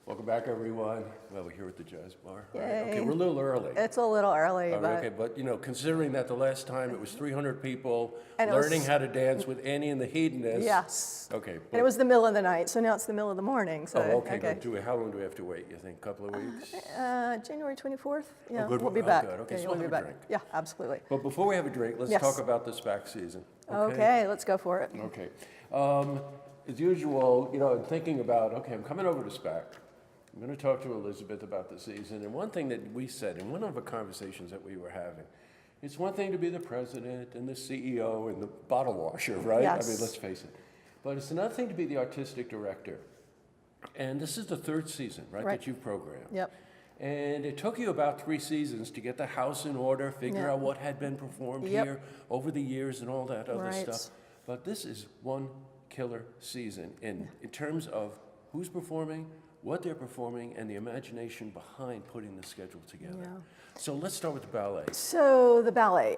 Welcome back, everyone. Well, we're here at the Jazz Bar. Right? Yay. Okay, we're a little early. It's a little early, but Okay, but you know, considering that the last time it was 300 people And it learning was- how to dance with Annie and the Hedonists. yes. Okay. And it was the middle of the night, so now it's the middle of the morning. So Oh, okay. But how long do we have to wait? You think a couple of weeks? January 24th. Yeah, good. we'll be Oh, back. good. Okay, Yeah, so we'll we'll be have a back. drink. Yeah, absolutely. But before we have a drink, let's Yes. talk about the SPAC season. Okay, let's go for it. Okay. As usual, you know, I'm thinking about, okay, I'm coming over to SPAC. I'm going to talk to Elizabeth about the season. And one thing that we said in one of the conversations that we were having, it's one thing to be the president and the CEO and the bottle washer, right? Yes. I mean, let's face it. But it's another thing to be the artistic director. And this is the third season, right, that you've programmed. Yep. And it took you about 3 seasons to get the house in order, figure out what had been performed here over the years and all that other stuff. But this is one killer season in terms of who's performing, what they're performing, and the imagination behind putting the schedule together. Yeah. So let's start with the ballet. So the ballet,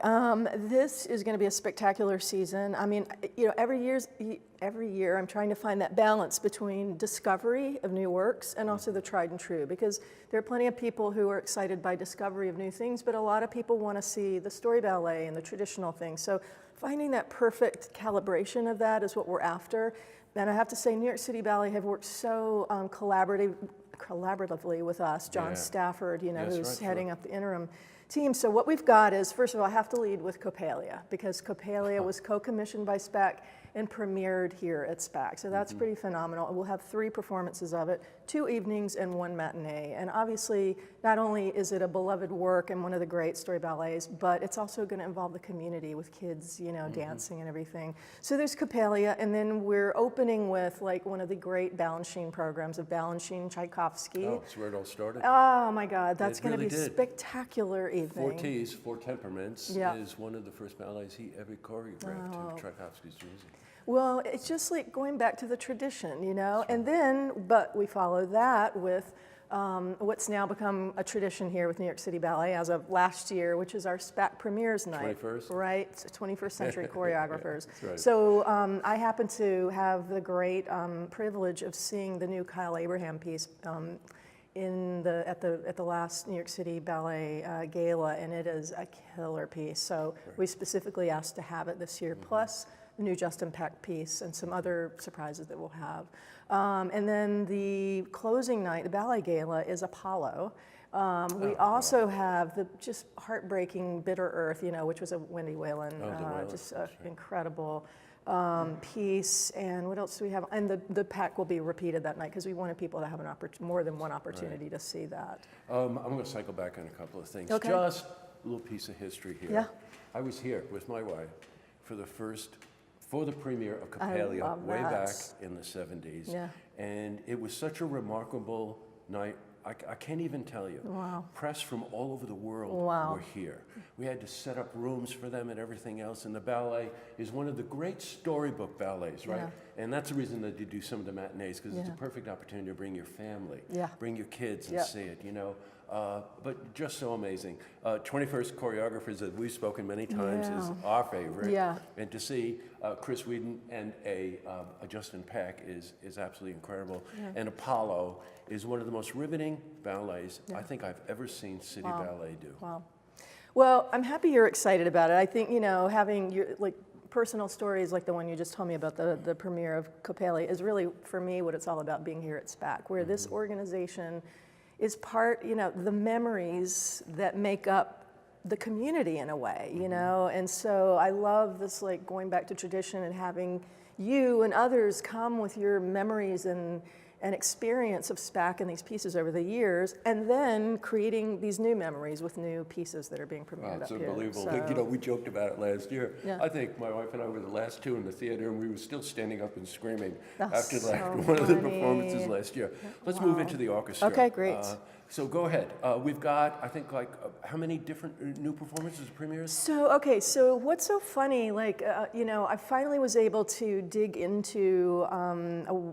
this is going to be a spectacular season. I mean, you know, every year I'm trying to find that balance between discovery of new works and also the tried and true, because there are plenty of people who are excited by discovery of new things, but a lot of people want to see the story ballet and the traditional things. So finding that perfect calibration of that is what we're after. And I have to say, New York City Ballet have worked so collaboratively with us. John Stafford, you know, who's heading up the interim team. So what we've got is, first of all, I have to lead with Coppelia, because Coppelia was co-commissioned by SPAC and premiered here at SPAC. So that's pretty phenomenal. We'll have 3 performances of it, 2 evenings and 1 matinee. And obviously, not only is it a beloved work and one of the great story ballets, but it's also going to involve the community with kids, you know, dancing and everything. So there's Coppelia, and then we're opening with like one of the great Balanchine programs of Balanchine Tchaikovsky. Oh, that's where it all started. Oh my God, that's going to really be did. spectacular evening. 4 T's, 4 Temperaments is one of the first ballets he ever choreographed to Tchaikovsky's music. Well, it's just like going back to the tradition, you know, and then, but we follow that with what's now become a tradition here with New York City Ballet as of last year, which is our SPAC premieres night. 21st? Right, 21st century choreographers. That's right. So I happen to have the great privilege of seeing the new Kyle Abraham piece at the last New York City Ballet Gala, and it is a killer piece. So we specifically asked to have it this year, plus the new Justin Peck piece and some other surprises that we'll have. And then the closing night, the Ballet Gala, is Apollo. We also have the just heartbreaking Bitter Earth, you know, which was a Wendy Whalen, just an incredible piece. And what else do we have? And the Peck will be repeated that night, because we wanted people to have more than one opportunity to see that. I'm going to cycle back on a couple of things. Okay. Just a little piece of history here. Yeah. I was here with my wife for the premiere of Coppelia way back in the 70s. Yeah. And it was such a remarkable night. I can't even tell you. Wow. Press from all over the world were here. We had to set up rooms for them and everything else. And the ballet is one of the great storybook ballets, right? Yeah. And that's the reason that you do some of the matinees, because it's a perfect opportunity to bring your family, bring your kids and see it, you know. But just so amazing. 21st choreographers, that we've spoken many times, is our favorite. Yeah. And to see Chris Whedon and a Justin Peck is absolutely incredible. Yeah. And Apollo is one of the most riveting ballets I think I've ever seen City Ballet do. Wow. Well, I'm happy you're excited about it. I think, you know, having your personal stories like the one you just told me about, the premiere of Coppelia, is really, for me, what it's all about being here at SPAC, where this organization is part, you know, the memories that make up the community in a way, you know? And so I love this, like, going back to tradition and having you and others come with your memories and experience of SPAC and these pieces over the years, and then creating these new memories with new pieces that are being premiered up here. It's unbelievable. So, You know, we joked about it last year. Yeah. I think my wife and I were the last 2 in the theater, and we were still standing up and screaming That's after so one of the funny. performances last year. Let's move into the orchestra. Okay, great. So go ahead. We've got, I think, like, how many different new performances, premieres? So, okay, so what's so funny, like, you know, I finally was able to dig into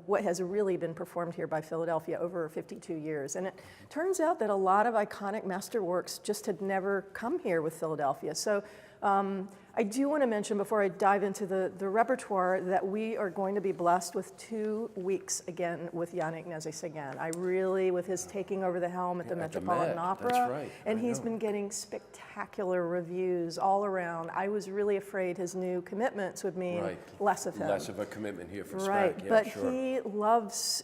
what has really been performed here by Philadelphia over 52 years. And it turns out that a lot of iconic masterworks just had never come here with Philadelphia. So I do want to mention before I dive into the repertoire that we are going to be blessed with 2 weeks again with Yannick Nézet-Séguin. I really, with his taking over the helm at the Metropolitan Opera, that's right. and he's been getting spectacular reviews all around. I was really afraid his new commitments would mean less of him. Less of a commitment here for SPAC. Right, yeah, but sure.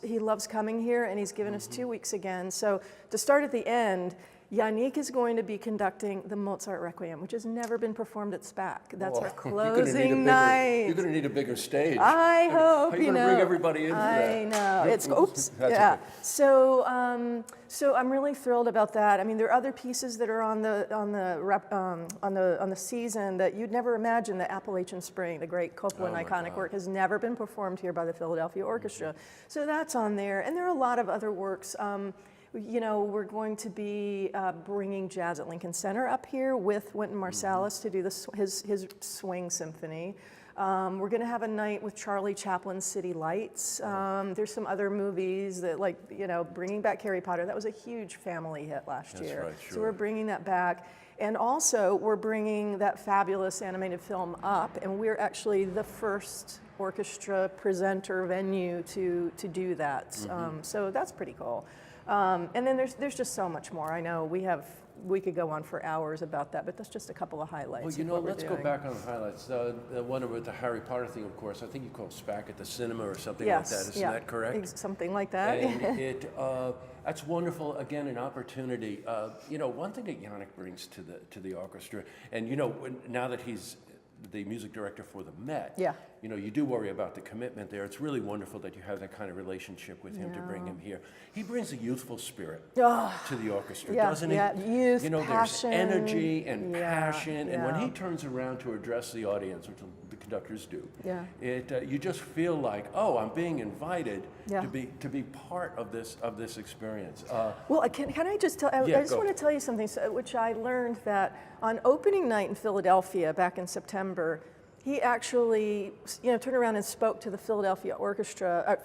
he loves coming here, and he's given us 2 weeks again. So to start at the end, Yannick is going to be conducting the Mozart Requiem, which has never been performed at SPAC. That's our closing night. You're going to need a bigger stage. I hope, How are you going to bring everybody in for that? I know. It's, oops, That's yeah. okay. So I'm really thrilled about that. I mean, there are other pieces that are on the season that you'd never imagine. The Appalachian Spring, the great Copland iconic work, has never been performed here by the Philadelphia Orchestra. So that's on there, and there are a lot of other works. You know, we're going to be bringing Jazz at Lincoln Center up here with Wynton Marsalis to do his swing symphony. We're going to have a night with Charlie Chaplin's City Lights. There's some other movies that, like, you know, bringing back Harry Potter. That was a huge family hit last year. Right, sure. So we're bringing that back. And also, we're bringing that fabulous animated film up, and we're actually the first orchestra presenter venue to do that. So that's pretty cool. And then there's just so much more. I know we could go on for hours about that, but that's just a couple of highlights. Well, you know, let's go back on the highlights. The one with the Harry Potter thing, of course, I think you call SPAC at the cinema or something like that. Isn't that correct? Something like that. And that's wonderful. Again, an opportunity. You know, one thing that Yannick brings to the orchestra, and you know, now that he's the music director for the Met, you know, you do worry about the commitment there. It's really wonderful that you have that kind of relationship with him to bring him here. He brings a youthful spirit to the orchestra, doesn't he? Youth, you know, passion, there's energy and passion, and when yeah. he turns around to address the audience, which the conductors do, Yeah. You just feel like, oh, I'm being invited Yeah. to be part of this experience. Well, can I just tell? I just want to tell you something, which I learned that on opening night in Philadelphia back in September, he actually, you know, turned around and spoke to the Philadelphia Orchestra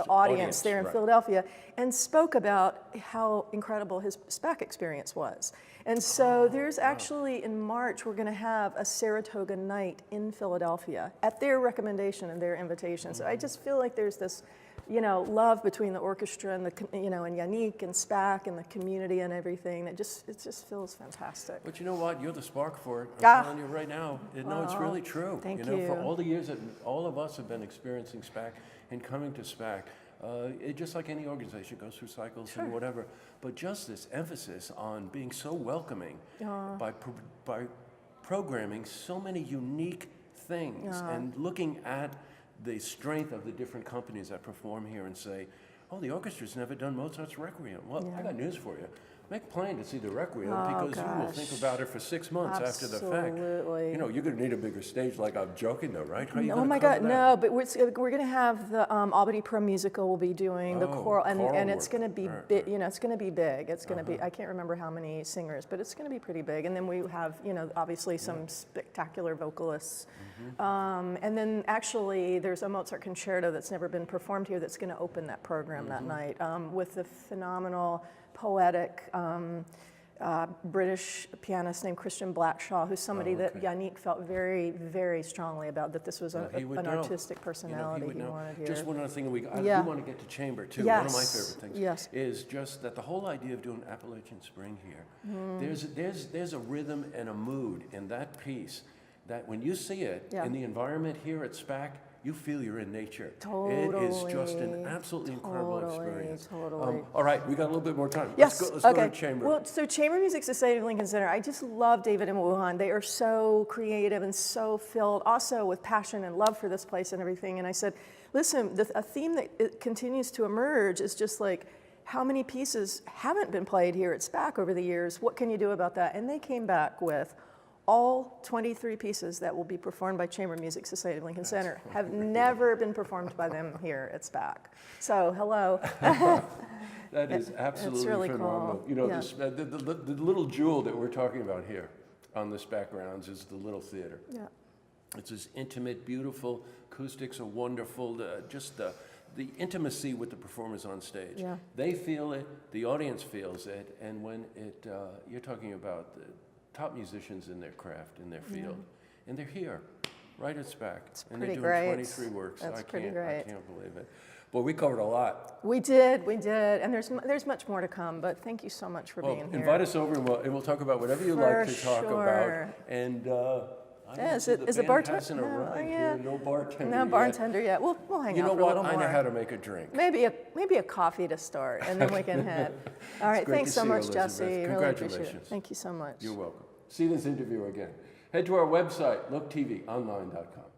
audience there in Philadelphia, and spoke about how incredible his SPAC experience was. And so there's actually, in March, we're going to have a Saratoga night in Philadelphia at their recommendation and their invitation. So I just feel like there's this, you know, love between the orchestra and and Yannick and SPAC and the community and everything. It just feels fantastic. But you know what? You're the spark for it. I'm telling you right now. No, it's really true. Thank you. For all the years that all of us have been experiencing SPAC and coming to SPAC, it just like any organization goes through cycles and whatever. But just this emphasis on being so welcoming by programming so many unique things and looking at the strength of the different companies that perform here and say, oh, the orchestra's never done Mozart's Requiem. Well, I got news for you. Make a plan to see the Requiem because you will think about it for 6 months after the fact. Absolutely. You know, you're going to need a bigger stage. Like, I'm joking though, right? How are you Oh my God, no! But we're going to have the Albany Pro Musical will be doing the choral, and it's going to be big. You know, it's going to be big. It's going to be. I can't remember how many singers, but it's going to be pretty big. And then we have, you know, obviously some spectacular vocalists. And then actually, there's a Mozart concerto that's never been performed here that's going to open that program that night with the phenomenal, poetic British pianist named Christian Blackshaw, who's somebody that Yannick felt very, very strongly about, that this was an artistic personality he wanted here. Just one other thing, I do want to get to chamber too. Yes. One of my favorite things Yes. is just that the whole idea of doing Appalachian Spring here, there's a rhythm and a mood in that piece that when you see it in the environment here at SPAC, you feel you're in nature. Totally. It is just an absolutely incredible experience. Totally. All right, we got a little bit more time. Yes. Let's go to chamber. Well, so Chamber Music Society of Lincoln Center, I just love David and Wuhan. They are so creative and so filled also with passion and love for this place and everything. And I said, listen, a theme that continues to emerge is just like, how many pieces haven't been played here at SPAC over the years? What can you do about that? And they came back with all 23 pieces that will be performed by Chamber Music Society of Lincoln Center have never been performed by them here at SPAC. So, hello. That is absolutely really phenomenal. cool. You know, the little jewel that we're talking about here on this backgrounds is the Little Theater. Yeah. It's this intimate, beautiful, acoustics are wonderful, just the intimacy with the performers on stage. Yeah. They feel it, the audience feels it, and when you're talking about top musicians in their craft, in their field. And they're here, right at SPAC. And they're pretty doing great. 23 works. That's I pretty can't, great. I can't believe it. But we covered a lot. We did, and there's much more to come, but thank you so much for being here. Invite us over and we'll talk about whatever you like to talk about. And is it bartender? No bartender. No bartender yet. We'll hang out for a little more. I know how to make a drink. Maybe a coffee to start, and then we can head. All right, great thanks to so see you, much, Elizabeth. Jesse. Really appreciate it. Congratulations. Thank you so much. You're welcome. See this interview again. Head to our website, looktvonline.com.